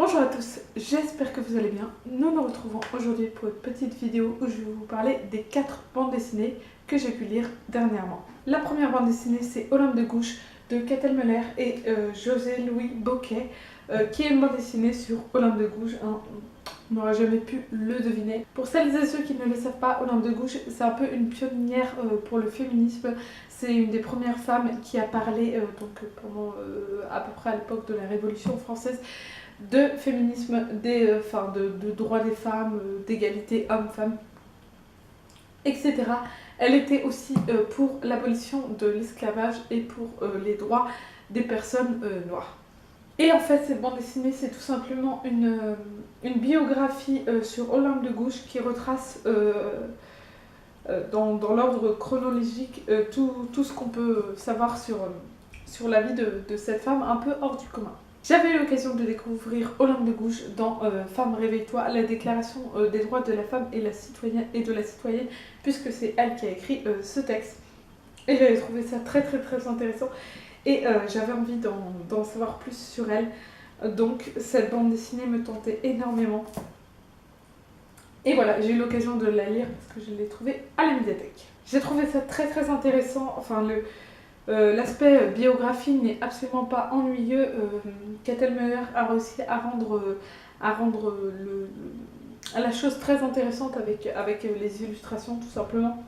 Bonjour à tous, j'espère que vous allez bien. Nous nous retrouvons aujourd'hui pour une petite vidéo où je vais vous parler des 4 bandes dessinées que j'ai pu lire dernièrement. La première bande dessinée, c'est Olympe de Gouges de Catel Müller et José-Louis Bocquet, qui est une bande dessinée sur Olympe de Gouges. On n'aurait jamais pu le deviner. Pour celles et ceux qui ne le savent pas, Olympe de Gouges, c'est un peu une pionnière pour le féminisme. C'est une des premières femmes qui a parlé pendant à peu près à l'époque de la Révolution française de féminisme, de droits des femmes, d'égalité homme-femme, etc. Elle était aussi pour l'abolition de l'esclavage et pour les droits des personnes noires. Et en fait, cette bande dessinée, c'est tout simplement une biographie sur Olympe de Gouges qui retrace dans l'ordre chronologique tout ce qu'on peut savoir sur la vie de cette femme un peu hors du commun. J'avais eu l'occasion de découvrir Olympe de Gouges dans Femme réveille-toi, la déclaration des droits de la femme et de la citoyenne, puisque c'est elle qui a écrit ce texte. Et j'avais trouvé ça très intéressant et j'avais envie d'en savoir plus sur elle. Donc cette bande dessinée me tentait énormément. Et voilà, j'ai eu l'occasion de la lire parce que je l'ai trouvée à la médiathèque. J'ai trouvé ça très intéressant, enfin l'aspect biographie n'est absolument pas ennuyeux. Catel Müller a réussi à rendre la chose très intéressante avec les illustrations, tout simplement.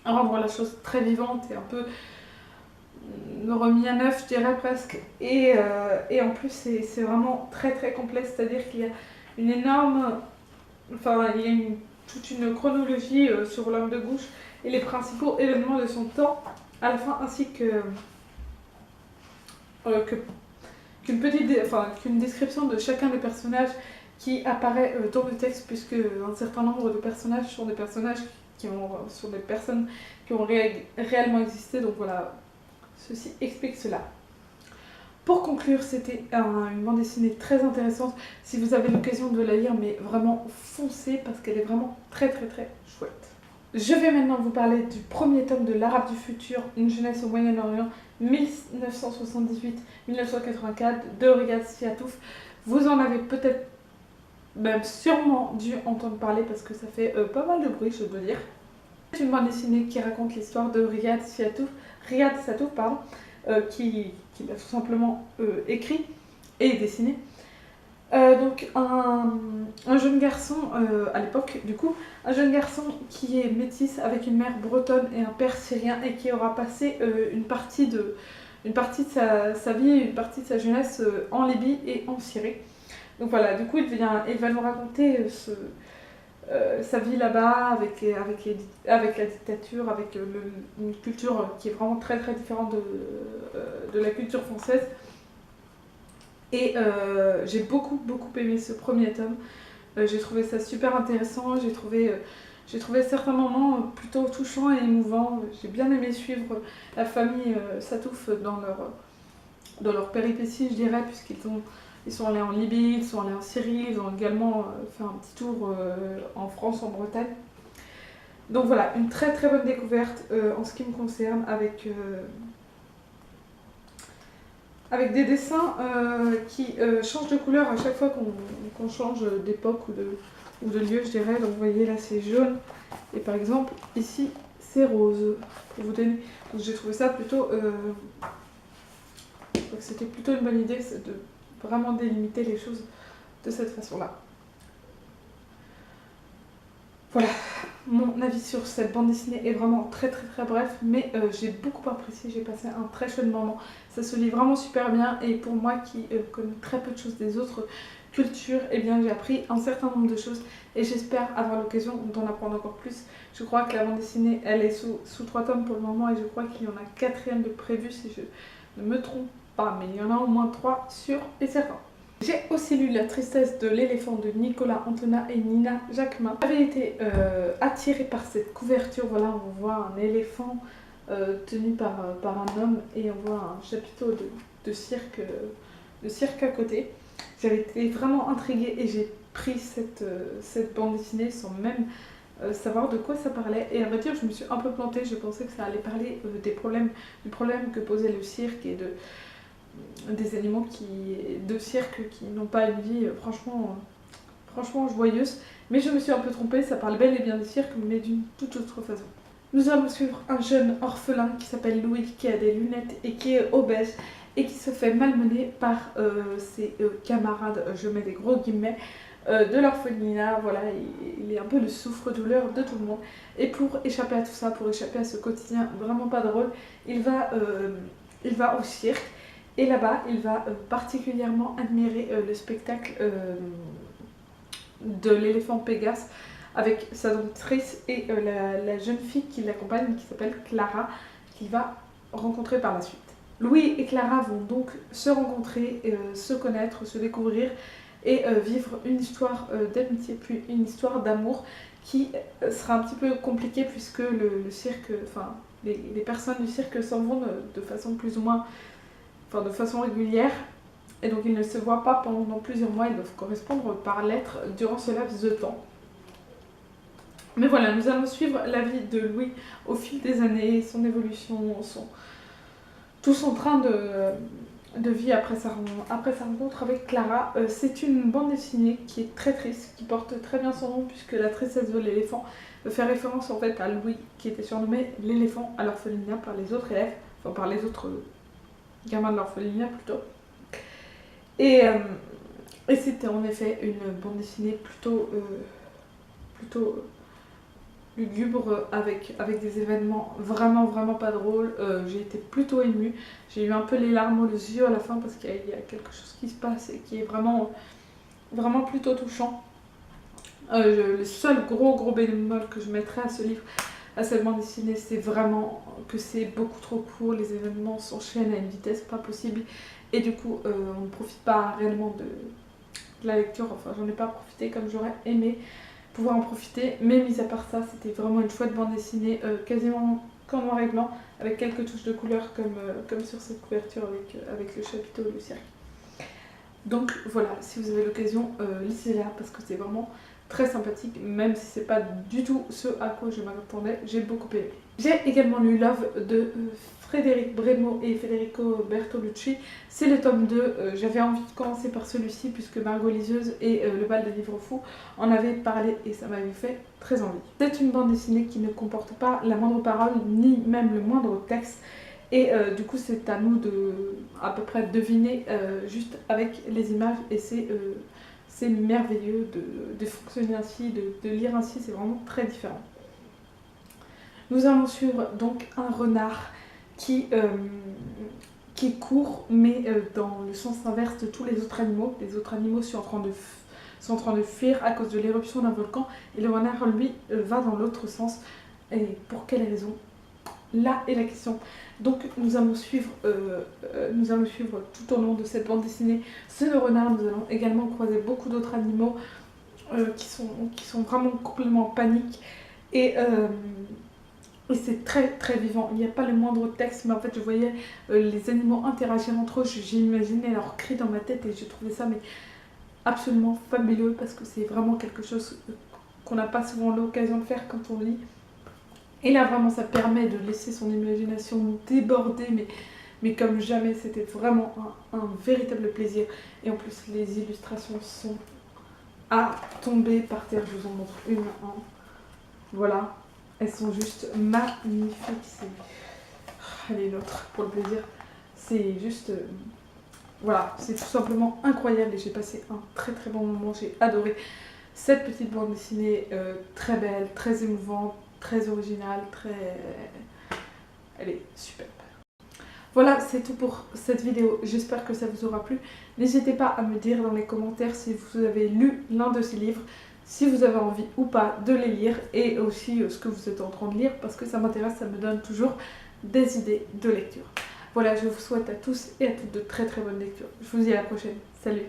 À rendre la chose très vivante et un peu remis à neuf, je dirais presque. Et en plus, c'est vraiment très complet, c'est-à-dire qu'il y a une énorme... Enfin, il y a toute une chronologie sur Olympe de Gouges et les principaux événements de son temps à la fin, ainsi qu'une description de chacun des personnages qui apparaît dans le texte, puisque un certain nombre de personnages sont des personnages sont des personnes qui ont réellement existé, donc voilà, ceci explique cela. Pour conclure, c'était une bande dessinée très intéressante. Si vous avez l'occasion de la lire, mais vraiment foncez parce qu'elle est vraiment très chouette. Je vais maintenant vous parler du premier tome de L'Arabe du futur, une jeunesse au Moyen-Orient, 1978-1984, de Riyad Satouf. Vous en avez peut-être, même sûrement dû entendre parler parce que ça fait pas mal de bruit, je dois dire. C'est une bande dessinée qui raconte l'histoire de Riyad Satouf, qui l'a tout simplement écrit et dessiné. Donc un jeune garçon, à l'époque du coup, un jeune garçon qui est métis avec une mère bretonne et un père syrien et qui aura passé une partie de sa vie, une partie de sa jeunesse en Libye et en Syrie. Donc voilà, du coup il va nous raconter sa vie là-bas avec la dictature, avec une culture qui est vraiment très différente de la culture française. Et j'ai beaucoup aimé ce premier tome. J'ai trouvé ça super intéressant, j'ai trouvé certains moments plutôt touchants et émouvants. J'ai bien aimé suivre la famille Satouf dans leur péripéties, je dirais, ils sont allés en Libye, ils sont allés en Syrie, ils ont également fait un petit tour en France, en Bretagne. Donc voilà, une très bonne découverte en ce qui me concerne, avec des dessins qui changent de couleur à chaque fois qu'on change d'époque ou de lieu, je dirais. Donc vous voyez là c'est jaune et par exemple ici c'est rose, pour vous donner. Donc j'ai trouvé ça plutôt... c'était plutôt une bonne idée de vraiment délimiter les choses de cette façon-là. Voilà, mon avis sur cette bande dessinée est vraiment très bref, mais j'ai beaucoup apprécié, j'ai passé un très chouette moment. Ça se lit vraiment super bien et pour moi qui connais très peu de choses des autres cultures, eh bien j'ai appris un certain nombre de choses et j'espère avoir l'occasion d'en apprendre encore plus. Je crois que la bande dessinée, elle est sous 3 tomes pour le moment et je crois qu'il y en a un 4e de prévu si je ne me trompe pas, mais il y en a au moins 3 sûrs et certains. J'ai aussi lu La tristesse de l'éléphant de Nicolas Antona et Nina Jacquemin. J'avais été attirée par cette couverture. Voilà, on voit un éléphant tenu par un homme et on voit un chapiteau de cirque à côté. J'avais été vraiment intriguée et j'ai pris cette bande dessinée sans même savoir de quoi ça parlait. Et à vrai dire, je me suis un peu plantée. Je pensais que ça allait parler du problème que posait le cirque et des animaux de cirque qui n'ont pas une vie franchement joyeuse. Mais je me suis un peu trompée, ça parle bel et bien du cirque, mais d'une toute autre façon. Nous allons suivre un jeune orphelin qui s'appelle Louis, qui a des lunettes et qui est obèse et qui se fait malmener par ses camarades, je mets des gros guillemets, de l'orphelinat. Voilà, il est un peu le souffre-douleur de tout le monde. Et pour échapper à tout ça, pour échapper à ce quotidien vraiment pas drôle, il va au cirque. Et là-bas, il va particulièrement admirer le spectacle de l'éléphant Pégase avec sa domptrice et la jeune fille qui l'accompagne, qui s'appelle Clara, qu'il va rencontrer par la suite. Louis et Clara vont donc se rencontrer, se connaître, se découvrir et vivre une histoire d'amitié puis une histoire d'amour qui sera un petit peu compliquée puisque le cirque, enfin les personnes du cirque s'en vont de façon plus ou moins, enfin de façon régulière. Et donc ils ne se voient pas pendant plusieurs mois, ils doivent correspondre par lettres durant ce laps de temps. Mais voilà, nous allons suivre la vie de Louis au fil des années, son évolution, tout son train de vie après sa rencontre avec Clara. C'est une bande dessinée qui est très triste, qui porte très bien son nom puisque la tristesse de l'éléphant fait référence en fait à Louis qui était surnommé l'éléphant à l'orphelinat par les autres élèves, enfin par les autres gamins de l'orphelinat plutôt. Et c'était en effet une bande dessinée plutôt lugubre avec des événements vraiment pas drôles. J'ai été plutôt émue, j'ai eu un peu les larmes aux yeux à la fin parce qu'il y a quelque chose qui se passe et qui est vraiment plutôt touchant. Le seul gros bémol que je mettrais à ce livre, à cette bande dessinée, c'est vraiment que c'est beaucoup trop court, les événements s'enchaînent à une vitesse pas possible et du coup on ne profite pas réellement de la lecture, enfin j'en ai pas profité comme j'aurais aimé pouvoir en profiter, mais mis à part ça, c'était vraiment une chouette bande dessinée, quasiment qu'en noir et blanc, avec quelques touches de couleur comme sur cette couverture avec le chapiteau et le cirque. Donc voilà, si vous avez l'occasion, lisez-la parce que c'est vraiment très sympathique, même si c'est pas du tout ce à quoi je m'attendais, j'ai beaucoup aimé. J'ai également lu Love de Frédéric Bremo et Federico Bertolucci. C'est le tome 2, j'avais envie de commencer par celui-ci puisque Margot Liseuse et le bal des livres fous en avaient parlé et ça m'avait fait très envie. C'est une bande dessinée qui ne comporte pas la moindre parole ni même le moindre texte et du coup c'est à nous de à peu près deviner juste avec les images et c'est merveilleux de fonctionner ainsi, de lire ainsi, c'est vraiment très différent. Nous allons suivre donc un renard qui court, mais dans le sens inverse de tous les autres animaux. Les autres animaux sont en train de fuir à cause de l'éruption d'un volcan, et le renard, lui, va dans l'autre sens. Et pour quelle raison? Là est la question. Donc nous allons suivre tout au long de cette bande dessinée ce renard. Nous allons également croiser beaucoup d'autres animaux qui sont vraiment complètement en panique. Et c'est très vivant, il n'y a pas le moindre texte, mais en fait je voyais les animaux interagir entre eux, j'imaginais leurs cris dans ma tête et je trouvais ça mais absolument fabuleux parce que c'est vraiment quelque chose qu'on n'a pas souvent l'occasion de faire quand on lit. Et là vraiment ça permet de laisser son imagination déborder, mais comme jamais, c'était vraiment un véritable plaisir. Et en plus les illustrations sont à tomber par terre, je vous en montre une. Voilà. Elles sont juste magnifiques. Allez, l'autre, pour le plaisir. C'est juste... voilà, c'est tout simplement incroyable et j'ai passé un très bon moment. J'ai adoré cette petite bande dessinée très belle, très émouvante, très originale, elle est superbe. Voilà, c'est tout pour cette vidéo. J'espère que ça vous aura plu. N'hésitez pas à me dire dans les commentaires si vous avez lu l'un de ces livres, si vous avez envie ou pas de les lire et aussi ce que vous êtes en train de lire parce que ça m'intéresse, ça me donne toujours des idées de lecture. Voilà, je vous souhaite à tous et à toutes de très bonnes lectures. Je vous dis à la prochaine. Salut!